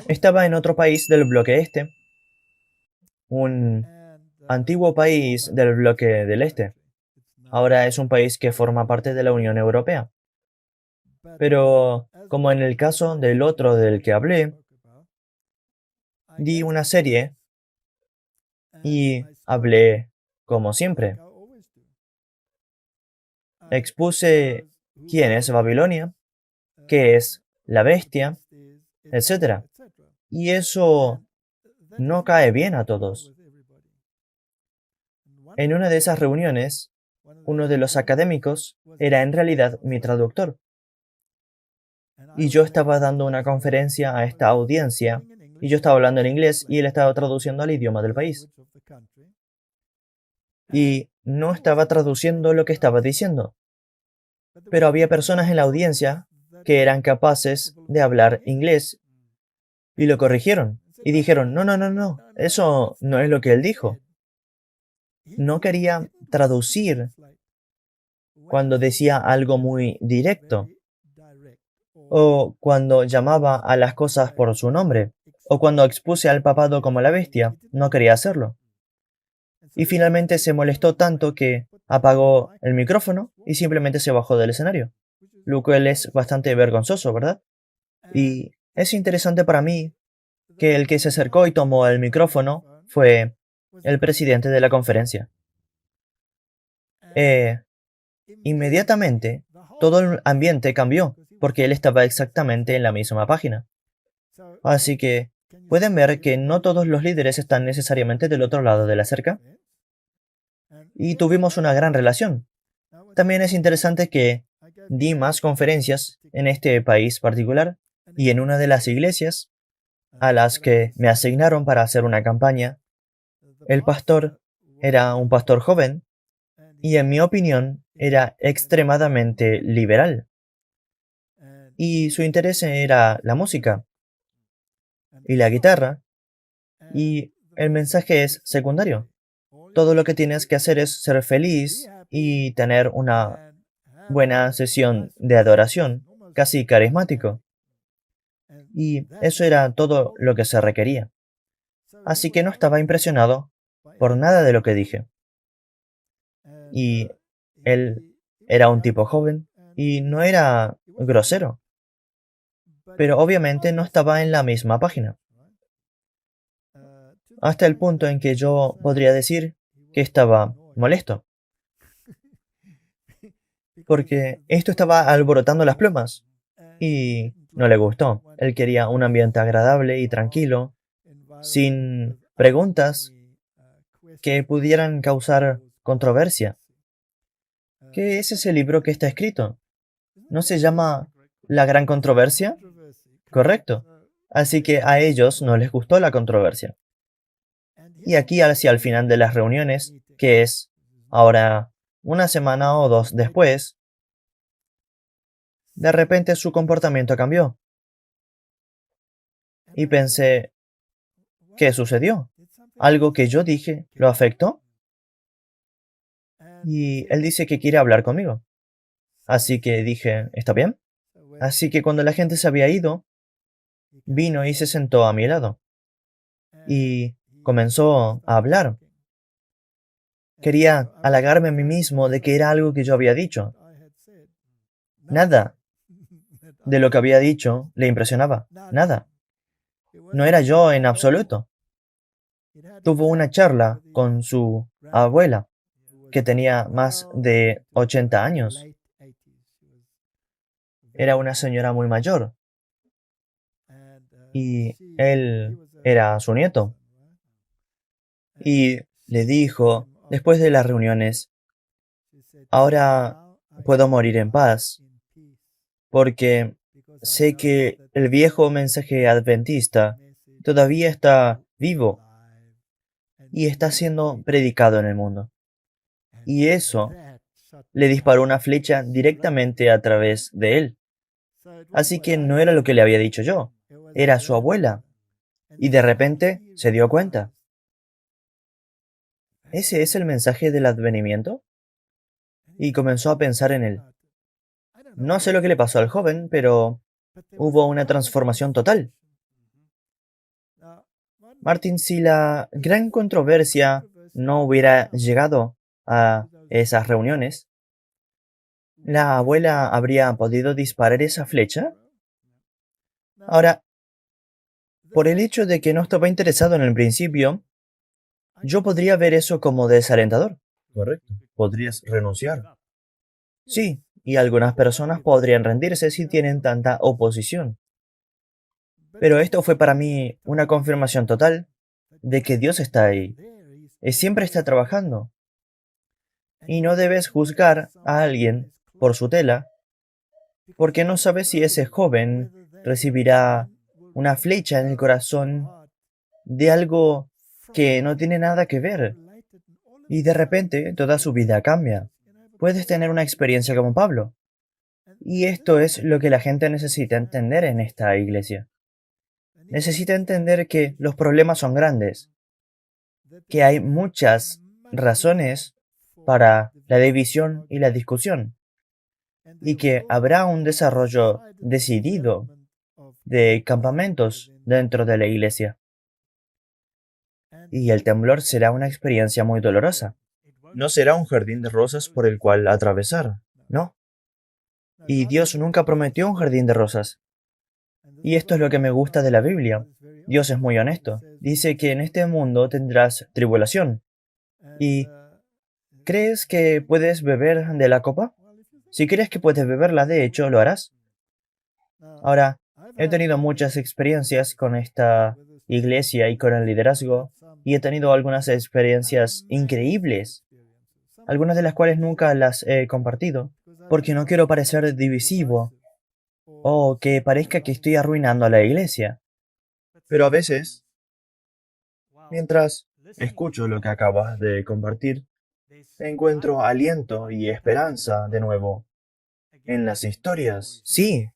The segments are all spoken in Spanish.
Estaba en otro país del bloque este, un antiguo país del bloque del este. Ahora es un país que forma parte de la Unión Europea. Pero, como en el caso del otro del que hablé, di una serie y hablé como siempre. Expuse quién es Babilonia, qué es la bestia, etcétera. Y eso no cae bien a todos. En una de esas reuniones, uno de los académicos era en realidad mi traductor. Y yo estaba dando una conferencia a esta audiencia, y yo estaba hablando en inglés y él estaba traduciendo al idioma del país. Y no estaba traduciendo lo que estaba diciendo, pero había personas en la audiencia que eran capaces de hablar inglés y lo corrigieron. Y dijeron, no, no, no, no, eso no es lo que él dijo. No quería traducir cuando decía algo muy directo, o cuando llamaba a las cosas por su nombre, o cuando expuse al papado como la bestia, no quería hacerlo. Y finalmente se molestó tanto que apagó el micrófono y simplemente se bajó del escenario. Lo cual es bastante vergonzoso, ¿verdad? Y es interesante para mí que el que se acercó y tomó el micrófono fue el presidente de la conferencia. Eh, Inmediatamente, todo el ambiente cambió, porque él estaba exactamente en la misma página. Así que, pueden ver que no todos los líderes están necesariamente del otro lado de la cerca. Y tuvimos una gran relación. También es interesante que di más conferencias en este país particular y en una de las iglesias a las que me asignaron para hacer una campaña, el pastor era un pastor joven y en mi opinión era extremadamente liberal. Y su interés era la música y la guitarra, y el mensaje es secundario. Todo lo que tienes que hacer es ser feliz y tener una buena sesión de adoración, casi carismático. Y eso era todo lo que se requería. Así que no estaba impresionado por nada de lo que dije. Y él era un tipo joven y no era grosero, pero obviamente no estaba en la misma página. Hasta el punto en que yo podría decir que estaba molesto, porque esto estaba alborotando las plumas y no le gustó. Él quería un ambiente agradable y tranquilo, sin preguntas que pudieran causar controversia. ¿Qué es ese libro que está escrito? ¿No se llama La Gran Controversia? Correcto. Así que a ellos no les gustó la controversia. Y aquí hacia el final de las reuniones, que es ahora una semana o dos después, de repente su comportamiento cambió. Y pensé, ¿qué sucedió? ¿Algo que yo dije lo afectó? Y él dice que quiere hablar conmigo. Así que dije, ¿está bien? Así que cuando la gente se había ido, vino y se sentó a mi lado. Y comenzó a hablar. Quería halagarme a mí mismo de que era algo que yo había dicho. Nada de lo que había dicho le impresionaba. Nada. No era yo en absoluto. Tuvo una charla con su abuela, que tenía más de 80 años. Era una señora muy mayor. Y él era su nieto. Y le dijo, después de las reuniones, ahora puedo morir en paz, porque sé que el viejo mensaje adventista todavía está vivo y está siendo predicado en el mundo. Y eso le disparó una flecha directamente a través de él. Así que no era lo que le había dicho yo, era su abuela. Y de repente se dio cuenta. ¿Ese es el mensaje del advenimiento? Y comenzó a pensar en él. No sé lo que le pasó al joven, pero hubo una transformación total. Martin, si la gran controversia no hubiera llegado a esas reuniones, ¿la abuela habría podido disparar esa flecha? Ahora, por el hecho de que no estaba interesado en el principio, yo podría ver eso como desalentador. Correcto. Podrías renunciar. Sí, y algunas personas podrían rendirse si tienen tanta oposición. Pero esto fue para mí una confirmación total de que Dios está ahí. Él siempre está trabajando. Y no debes juzgar a alguien por su tela, porque no sabes si ese joven recibirá una flecha en el corazón de algo que no tiene nada que ver. Y de repente toda su vida cambia. Puedes tener una experiencia como Pablo. Y esto es lo que la gente necesita entender en esta iglesia. Necesita entender que los problemas son grandes, que hay muchas razones para la división y la discusión, y que habrá un desarrollo decidido de campamentos dentro de la iglesia. Y el temblor será una experiencia muy dolorosa. No será un jardín de rosas por el cual atravesar. No. Y Dios nunca prometió un jardín de rosas. Y esto es lo que me gusta de la Biblia. Dios es muy honesto. Dice que en este mundo tendrás tribulación. ¿Y crees que puedes beber de la copa? Si crees que puedes beberla, de hecho, lo harás. Ahora, he tenido muchas experiencias con esta iglesia y con el liderazgo, y he tenido algunas experiencias increíbles, algunas de las cuales nunca las he compartido, porque no quiero parecer divisivo o que parezca que estoy arruinando a la iglesia. Pero a veces, mientras escucho lo que acabas de compartir, encuentro aliento y esperanza de nuevo en las historias. Sí,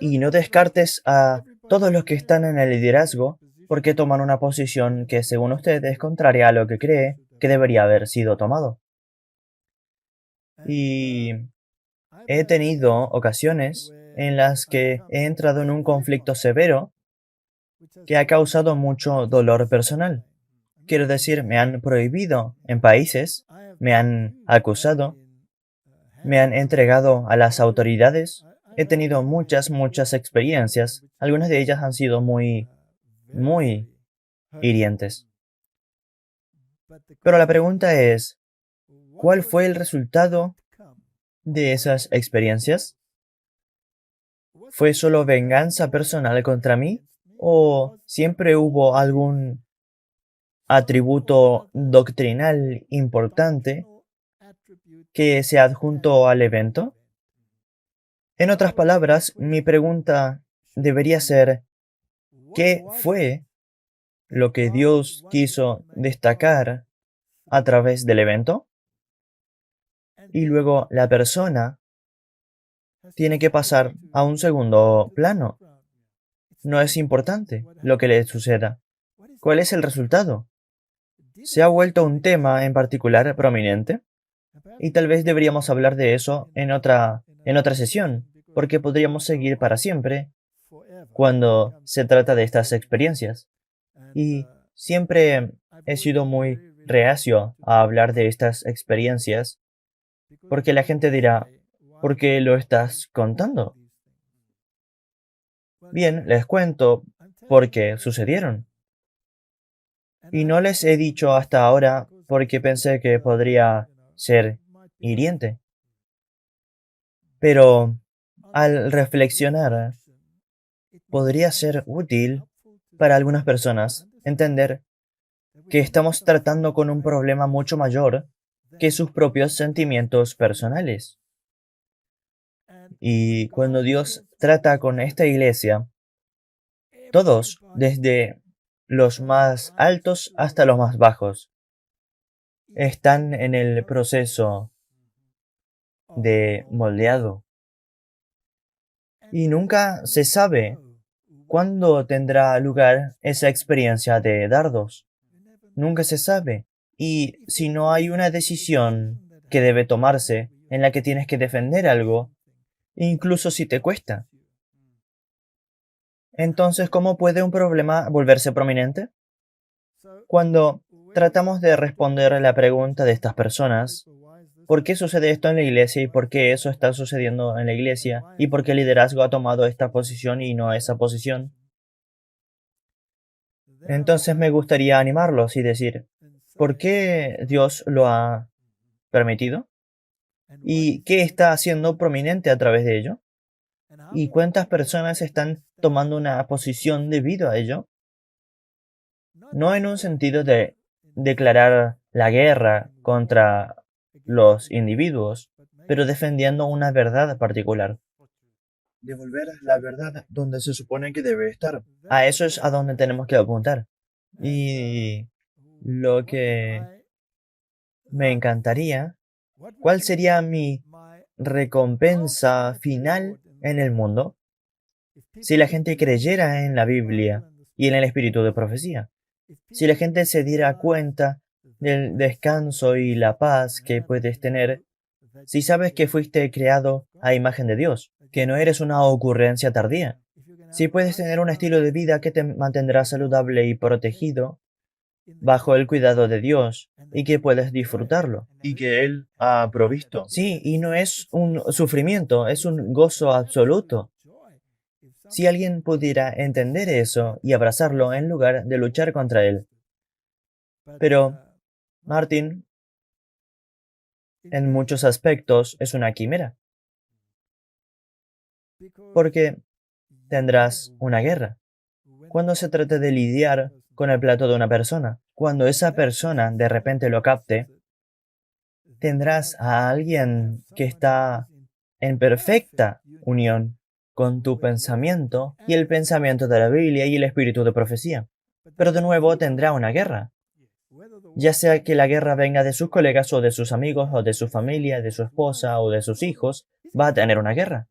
y no descartes a todos los que están en el liderazgo porque toman una posición que según usted es contraria a lo que cree que debería haber sido tomado. Y he tenido ocasiones en las que he entrado en un conflicto severo que ha causado mucho dolor personal. Quiero decir, me han prohibido en países, me han acusado, me han entregado a las autoridades. He tenido muchas experiencias. Algunas de ellas han sido muy hirientes. Pero la pregunta es, ¿cuál fue el resultado de esas experiencias? ¿Fue solo venganza personal contra mí? ¿O siempre hubo algún atributo doctrinal importante que se adjuntó al evento? En otras palabras, mi pregunta debería ser, ¿qué fue lo que Dios quiso destacar a través del evento? Y luego la persona tiene que pasar a un segundo plano. No es importante lo que le suceda. ¿Cuál es el resultado? ¿Se ha vuelto un tema en particular prominente? Y tal vez deberíamos hablar de eso en otra sesión, porque podríamos seguir para siempre cuando se trata de estas experiencias. Y siempre he sido muy reacio a hablar de estas experiencias, porque la gente dirá, ¿por qué lo estás contando? Bien, les cuento porque sucedieron. Y no les he dicho hasta ahora porque pensé que podría ser hiriente. Pero al reflexionar, podría ser útil para algunas personas entender que estamos tratando con un problema mucho mayor que sus propios sentimientos personales. Y cuando Dios trata con esta iglesia, todos, desde los más altos hasta los más bajos, están en el proceso de moldeado. Y nunca se sabe cuándo tendrá lugar esa experiencia de dardos. Nunca se sabe. Y si no hay una decisión que debe tomarse en la que tienes que defender algo, incluso si te cuesta, entonces ¿cómo puede un problema volverse prominente? Cuando tratamos de responder a la pregunta de estas personas, ¿por qué sucede esto en la iglesia y por qué eso está sucediendo en la iglesia y por qué el liderazgo ha tomado esta posición y no esa posición? Entonces me gustaría animarlos y decir, ¿por qué Dios lo ha permitido? ¿Y qué está haciendo prominente a través de ello? ¿Y cuántas personas están tomando una posición debido a ello? No en un sentido de declarar la guerra contra los individuos, pero defendiendo una verdad particular. Devolver la verdad donde se supone que debe estar. A eso es a donde tenemos que apuntar. Y lo que me encantaría, ¿cuál sería mi recompensa final en el mundo si la gente creyera en la Biblia y en el espíritu de profecía? Si la gente se diera cuenta del descanso y la paz que puedes tener si sabes que fuiste creado a imagen de Dios, que no eres una ocurrencia tardía. Si puedes tener un estilo de vida que te mantendrá saludable y protegido bajo el cuidado de Dios y que puedes disfrutarlo. Y que Él ha provisto. Sí, y no es un sufrimiento, es un gozo absoluto. Si alguien pudiera entender eso y abrazarlo en lugar de luchar contra él. Pero, Martin, en muchos aspectos es una quimera, porque tendrás una guerra. Cuando se trate de lidiar con el plato de una persona, cuando esa persona de repente lo capte, tendrás a alguien que está en perfecta unión con tu pensamiento y el pensamiento de la Biblia y el espíritu de profecía. Pero de nuevo tendrá una guerra. Ya sea que la guerra venga de sus colegas o de sus amigos o de su familia, de su esposa o de sus hijos, va a tener una guerra.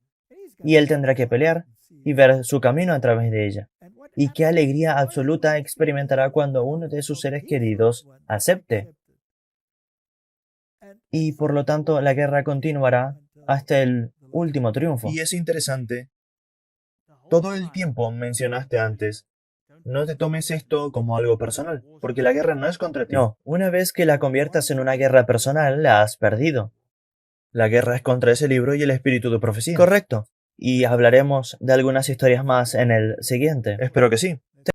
Y él tendrá que pelear y ver su camino a través de ella. Y qué alegría absoluta experimentará cuando uno de sus seres queridos acepte. Y por lo tanto la guerra continuará hasta el último triunfo. Y es interesante. Todo el tiempo mencionaste antes, no te tomes esto como algo personal, porque la guerra no es contra ti. No, una vez que la conviertas en una guerra personal, la has perdido. La guerra es contra ese libro y el espíritu de profecía. Correcto. Y hablaremos de algunas historias más en el siguiente. Espero que sí.